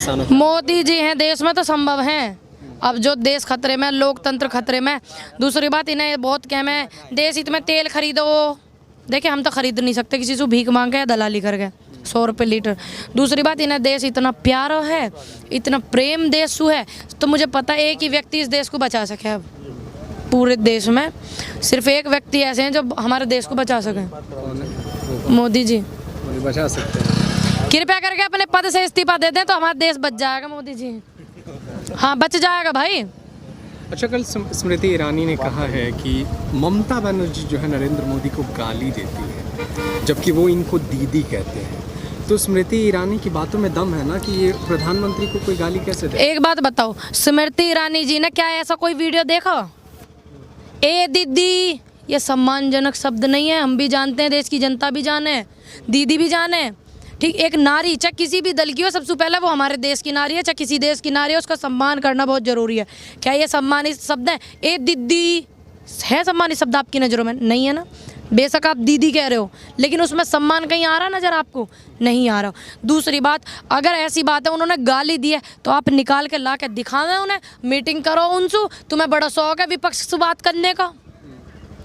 मोदी जी हैं देश में तो संभव है। अब जो देश खतरे में, लोकतंत्र खतरे में। दूसरी बात, इन्हें बहुत कहम है देश इसमें तेल खरीदो। देखिए हम तो खरीद नहीं सकते किसी से भीख मांग के, दलाली करके 100 रुपये लीटर। दूसरी बात, इन्हें देश इतना प्यारा है, इतना प्रेम देश है, तो मुझे पता है एक ही व्यक्ति इस देश को बचा सके। अब पूरे देश में सिर्फ एक व्यक्ति ऐसे हैं जो हमारे देश को बचा सकें, मोदी जी बचा सकते हैं। कृपया करके अपने पद से इस्तीफा दे दें तो हमारा देश बच जाएगा। मोदी जी हाँ बच जाएगा भाई। अच्छा, कल स्मृति ईरानी ने कहा है कि ममता बनर्जी जो है नरेंद्र मोदी को गाली देती है, जबकि वो इनको दीदी कहते हैं। तो स्मृति ईरानी की बातों में दम है ना कि ये प्रधानमंत्री को कोई गाली कैसे दे? एक बात बताओ, स्मृति ईरानी जी ने क्या ऐसा कोई वीडियो देखा? ए दीदी, ये सम्मानजनक शब्द नहीं है, हम भी जानते हैं, देश की जनता भी जाने, दीदी भी जाने। ठीक, एक नारी चाहे किसी भी दल की हो, सबसे पहले वो हमारे देश की नारी है, चाहे किसी देश की नारी है, उसका सम्मान करना बहुत ज़रूरी है। क्या ये सम्मानित शब्द है? ए दीदी है सम्मानित शब्द आपकी नज़रों में? नहीं है ना। बेशक आप दीदी कह रहे हो, लेकिन उसमें सम्मान कहीं आ रहा नज़र आपको? नहीं आ रहा। दूसरी बात, अगर ऐसी बात है उन्होंने गाली दी है तो आप निकाल के ला के दिखावें उन्हें, मीटिंग करो उनसे। तुम्हें बड़ा शौक है विपक्ष से बात करने का,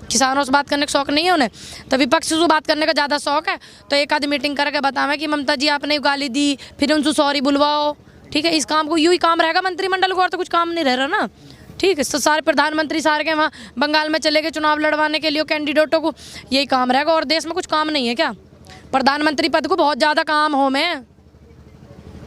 किसानों से बात करने का शौक नहीं है उन्हें, तो विपक्ष से बात करने का ज़्यादा शौक है। तो एक आधी मीटिंग करके बतावें कि ममता जी आपने गाली दी, फिर उनसे सॉरी बुलवाओ। ठीक है, इस काम को यूँ ही काम रहेगा मंत्रिमंडल को, और तो कुछ काम नहीं रह रहा ना। ठीक है, तो सारे प्रधानमंत्री सारे के वहाँ बंगाल में चले गए चुनाव लड़वाने के लिए कैंडिडेटों को, यही काम रहेगा। और देश में कुछ काम नहीं है क्या? प्रधानमंत्री पद को बहुत ज़्यादा काम हो में।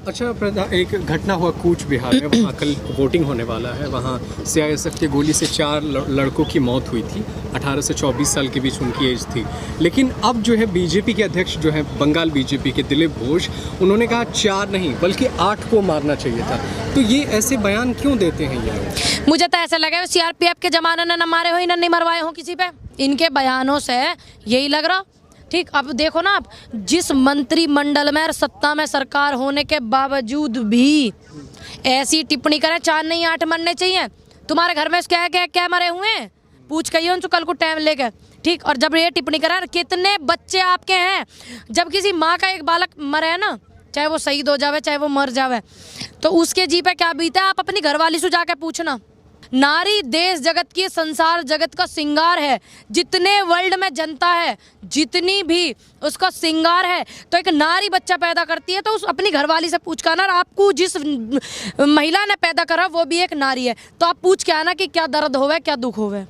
अच्छा, एक घटना हुआ कूच बिहार में, वहाँ कल वोटिंग होने वाला है। वहाँ सीआईएसएफ के गोली से 4 लड़कों की मौत हुई थी। 18 से 24 साल के बीच उनकी एज थी। लेकिन अब जो है बीजेपी के अध्यक्ष जो है बंगाल बीजेपी के दिलीप घोष, उन्होंने कहा 4 नहीं बल्कि 8 को मारना चाहिए था। तो ये ऐसे बयान क्यों देते हैं ये लोग? मुझे तो ऐसा लगा सीआरपीएफ के जमाने में न मारे हो, इन्हें नहीं मरवाए हो किसी पे। इनके बयानों से यही लग रहा। ठीक, अब देखो ना, आप जिस मंत्रिमंडल में और सत्ता में सरकार होने के बावजूद भी ऐसी टिप्पणी करें 4 नहीं 8 मरने चाहिए। तुम्हारे घर में क्या क्या क्या मरे हुए हैं? पूछ कहिए उनसे कल को टाइम लेके। ठीक, और जब ये टिप्पणी करें, कितने बच्चे आपके हैं? जब किसी माँ का एक बालक मरे ना, चाहे वो शहीद हो जावे चाहे वो मर जावे, तो उसके जी पे क्या बीता है आप अपनी घरवाली से जाके पूछना। नारी देश जगत की, संसार जगत का श्रृंगार है। जितने वर्ल्ड में जनता है, जितनी भी उसका श्रृंगार है, तो एक नारी बच्चा पैदा करती है तो उस अपनी घरवाली से पूछ के आना। आपको जिस महिला ने पैदा करा वो भी एक नारी है, तो आप पूछ के आना कि क्या दर्द होवे, क्या दुख होवे।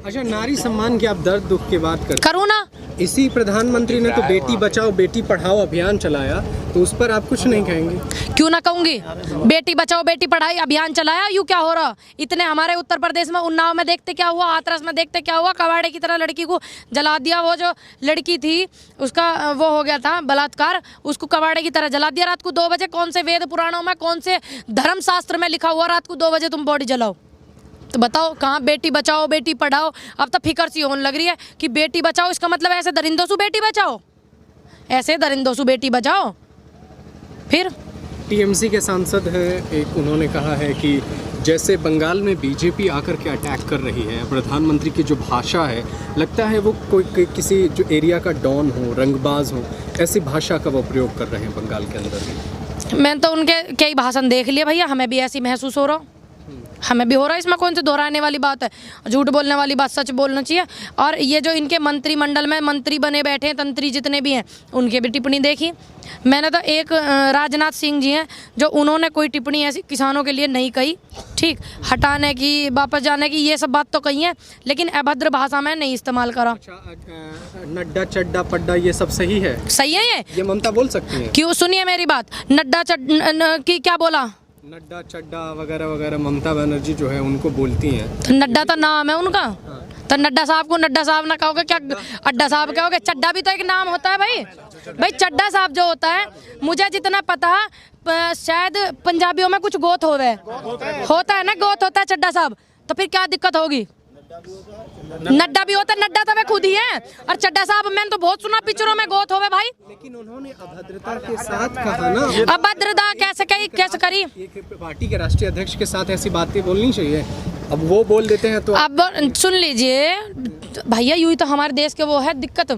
अच्छा, नारी सम्मान की आप दर्द दुख की बात करूँ ना। इसी प्रधानमंत्री ने तो बेटी बचाओ बेटी पढ़ाओ अभियान चलाया, तो उस पर आप कुछ नहीं कहेंगे? क्यों ना कहूँगी। बेटी बचाओ बेटी पढ़ाई अभियान चलाया, यूँ क्या हो रहा? इतने हमारे उत्तर प्रदेश में उन्नाव में देखते क्या हुआ, हाथरस में देखते क्या हुआ, कबाड़े की तरह लड़की को जला दिया। वो जो लड़की थी उसका वो हो गया था बलात्कार, उसको कबाड़े की तरह जला दिया रात को 2 बजे। कौन से वेद पुराणों में, कौन से धर्म शास्त्र में लिखा हुआ रात को 2 बजे तुम बॉडी जलाओ? तो बताओ कहाँ बेटी बचाओ बेटी पढ़ाओ? अब तो फिक्र सी होने लग रही है कि बेटी बचाओ, इसका मतलब ऐसे दरिंदों से बेटी बचाओ, ऐसे दरिंदों से बेटी बचाओ। फिर टीएमसी के सांसद हैं एक, उन्होंने कहा है कि जैसे बंगाल में बीजेपी आकर के अटैक कर रही है, प्रधानमंत्री की जो भाषा है लगता है वो कोई किसी जो एरिया का डॉन हो, रंगबाज हो, ऐसी भाषा का वो प्रयोग कर रहे हैं बंगाल के अंदर। मैंने तो उनके कई भाषण देख लिए भैया, हमें भी ऐसी महसूस हो रहा, हमें भी हो रहा है। इसमें कौन सी दोहराने वाली बात है? झूठ बोलने वाली बात सच बोलना चाहिए। और ये जो इनके मंत्रिमंडल में मंत्री बने बैठे हैं, तंत्री जितने भी हैं, उनके भी टिप्पणी देखी मैंने। तो एक राजनाथ सिंह जी हैं जो उन्होंने कोई टिप्पणी ऐसी किसानों के लिए नहीं कही। ठीक, हटाने की, वापस जाने की, ये सब बात तो कही है, लेकिन अभद्र भाषा में नहीं इस्तेमाल करा। नड्डा चड्डा पड्डा ये सब सही है? सही है ये ममता बोल सकती है? क्यों? सुनिए मेरी बात। नड्डा की क्या बोला? नड्डा चड्डा वगैरह वगैरह ममता बनर्जी जो है उनको बोलती हैं। तो नड्डा तो नाम है उनका। तो नड्डा साहब को नड्डा साहब ना कहोगे क्या? अड्डा साहब कहोगे? चड्डा भी तो एक नाम होता है भाई। चड्डा साहब जो होता है, मुझे जितना पता शायद पंजाबियों में कुछ गोत होता है ना, गोत होता है चड्डा साहब। तो फिर क्या दिक्कत होगी? नड्डा भी होता है, नड्डा तो वे खुद ही है। और चड्डा साहब मैंने तो बहुत सुना पिक्चरों में गोत होवे भाई। लेकिन उन्होंने अभद्रता के साथ कहा ना। अभद्रता कैसे करी? एक पार्टी के राष्ट्रीय अध्यक्ष के साथ ऐसी बातें बोलनी चाहिए। अब वो बोल देते हैं तो अब सुन लीजिए भैया, यूँ ही तो हमारे देश के वो है दिक्कत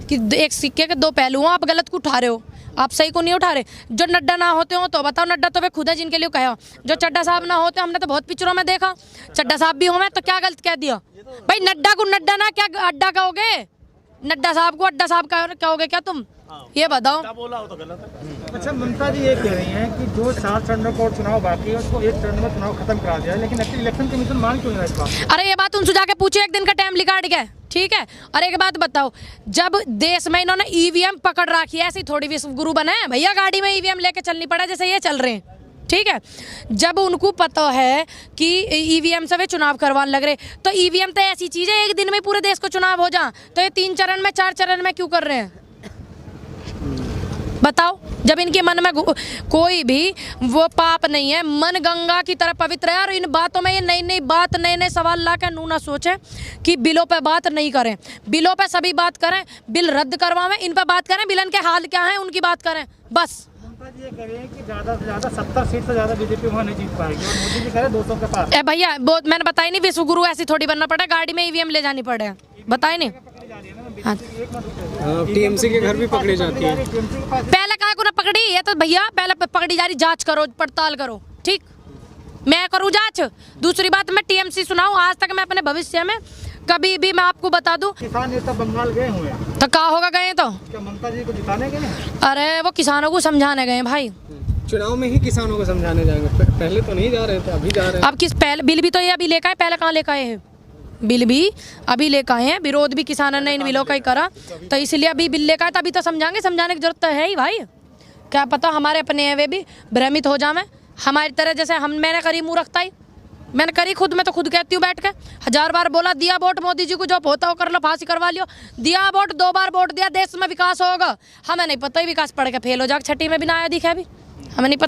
कि एक सिक्के के 2 पहलू हैं। आप गलत को उठा रहे हो, आप सही को नहीं उठा रहे। जो नड्डा ना होते हो तो बताओ, नड्डा तो वे खुद है जिनके लिए कहा। जो चड्डा साहब ना होते, हमने तो बहुत पिक्चरों में देखा, चड्डा साहब भी हो तो क्या गलत कह दिया भाई। नड्डा को नड्डा ना क्या अड्डा कहोगे, नड्डा साहब को अड्डा साहब कहोगे क्या तुम, ये बताओ। बोला हो तो गलत है। अच्छा, ममता जी ये कह रही हैं कि जो 4 चरणों का चुनाव बाकी है उसको 1 चरण में चुनाव खत्म करा दिया है, लेकिन इलेक्शन कमीशन मान क्यों नहीं रहा इस बात? अरे ये बात उनसे जाके पूछो, एक दिन का टाइम लिकाट गया, ठीक है। और एक बात बताओ, जब देश में इन्होंने ईवीएम पकड़ रखी है, ऐसी थोड़ी विश्व गुरु बने हैं भैया, गाड़ी में ईवीएम लेके चलनी पड़ा जैसे ये चल रहे हैं, ठीक है। जब उनको पता है कि ईवीएम से वे चुनाव करवाने लग रहे, तो ईवीएम तो ऐसी चीज है एक दिन में पूरे देश को चुनाव हो जा, तो ये 3 चरण में 4 चरण में क्यों कर रहे हैं बताओ। जब इनके मन में कोई भी वो पाप नहीं है, मन गंगा की तरह पवित्र है। और इन बातों में ये नई नई बात, नए नए सवाल ला कर ना सोचें कि बिलों पे बात नहीं करें, बिलों पे सभी बात करें, बिल रद्द करवाएं, इन पे बात करें, बिलन के हाल क्या है उनकी बात करें बस। ममता जी ये कह रही हैं कि ज़्यादा से ज़्यादा 70 सीट से ज़्यादा बीजेपी वहाँ नहीं जीत पाएगी, और मोदी जी कह रहे 200 के पास। भैया वो मैंने बताया नहीं, विश्व गुरु ऐसी थोड़ी बनना पड़ा, गाड़ी में ईवीएम ले जानी पड़े, बताए नहीं। हाँ, टीएमसी के घर भी पकड़े जाती है। पहले कहा को ना पकड़ी, ये तो भैया पहले पकड़ी जा रही, जांच करो, पड़ताल करो, ठीक, मैं करूँ जांच। दूसरी बात, मैं टीएमसी सुनाऊँ, आज तक मैं अपने भविष्य में कभी भी मैं आपको बता दूं, किसान नेता बंगाल गए हुए हैं, तो कहा होगा गए तो क्या ममता जी को जिताने गए हैं? अरे वो किसानों को समझाने गए भाई, चुनाव में ही किसानों को समझाने जाएंगे, पहले तो नहीं जा रहे थे, अभी जा रहे हैं। अब किस पहले बिल भी तो ये अभी लेकर आए, पहले कहाँ लेकर आए हैं, बिल भी अभी लेकर आए हैं, विरोध भी किसानों ने इन बिलों का ही करा, तो इसलिए अभी बिल लेकर आए, तभी तो समझाएंगे, समझाने की जरूरत तो है ही भाई। क्या पता हमारे अपने हैं वे भी भ्रमित हो जाए हमारी तरह, जैसे हम मैंने करी मूर्खता ही, मैंने करी खुद, मैं तो खुद कहती हूँ बैठ के, 1000 बार बोला दिया वोट मोदी जी को, जो होता हो कर लो, फांसी करवा लियो, दिया वोट, 2 बार वोट दिया, देश में विकास होगा। हमें नहीं पता ही विकास पढ़ के फेल हो जाए, छठी में भी ना आया दिखा, अभी हमें नहीं पता।